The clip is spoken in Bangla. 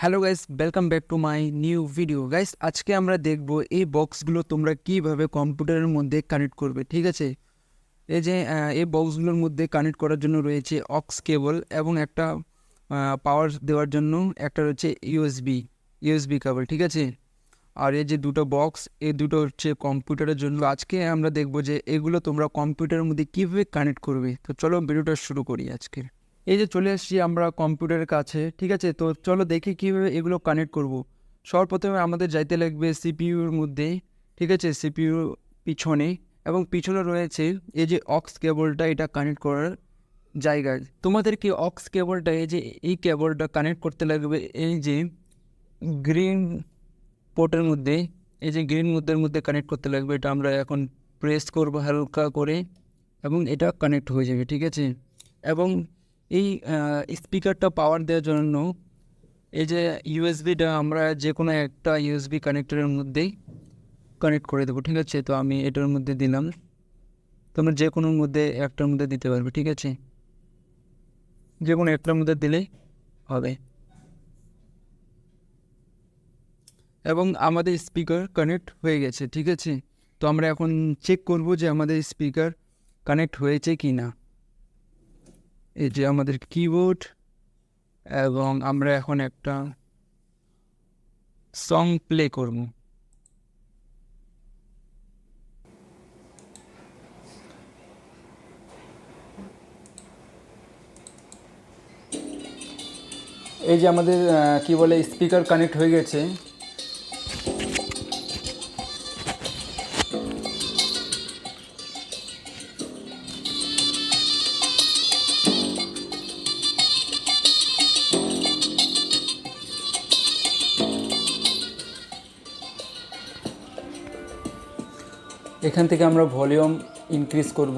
Hello guys, welcome back to my new video. Guys, আজকে আমরা দেখব এই বক্সগুলো তোমরা কিভাবে কম্পিউটারের মধ্যে কানেক্ট করবে। ঠিক আছে, এই যে এই বক্সগুলোর মধ্যে কানেক্ট করার জন্য রয়েছে অক্স কেবল এবং একটা পাওয়ার দেওয়ার জন্য একটা রয়েছে ইউএসবি কেবল। ঠিক আছে, আর এই যে দুটো বক্স, এই দুটো হচ্ছে কম্পিউটারের জন্য। আজকে আমরা দেখব যে এগুলো তোমরা কম্পিউটারের মধ্যে কীভাবে কানেক্ট করবে। তো চলো ভিডিওটা শুরু করি আজকে। এই যে চলে আসছি আমরা কম্পিউটারের কাছে। ঠিক আছে, তো চলো দেখি কীভাবে এগুলো কানেক্ট করব। সর্বপ্রথমে আমাদের যাইতে লাগবে সিপিইউর মধ্যে। ঠিক আছে, সিপিইউ পিছনে, এবং পিছনে রয়েছে এই যে অক্স কেবলটা, এটা কানেক্ট করার জায়গায় তোমাদেরকে অক্স কেবলটা, এই যে এই কেবলটা কানেক্ট করতে লাগবে এই যে গ্রিন পোর্টের মধ্যে। এই যে গ্রিন মুদ্রার মধ্যে কানেক্ট করতে লাগবে। এটা আমরা এখন প্রেস করব হালকা করে এবং এটা কানেক্ট হয়ে যাবে। ঠিক আছে, এবং এই স্পিকারটা পাওয়ার দেওয়ার জন্য এই যে ইউএসবিটা আমরা যে কোনো একটা ইউএসবি কানেক্টরের মধ্যেই কানেক্ট করে দেবো। ঠিক আছে, তো আমি এটার মধ্যে দিলাম, তোমরা যে কোনোর মধ্যে একটার মধ্যে দিতে পারবে। ঠিক আছে, যে কোনো একটার মধ্যে দিলেই হবে। এবং আমাদের স্পিকার কানেক্ট হয়ে গেছে। ঠিক আছে, তো আমরা এখন চেক করব যে আমাদের স্পিকার কানেক্ট হয়েছে কি না। এই যে আমাদের কিবোর্ড, এবং আমরা এখন একটা সং প্লে করব। এই যে আমাদের কি বলে স্পিকার কানেক্ট হয়ে গেছে। এখান থেকে আমরা ভলিউম ইনক্রিজ করব।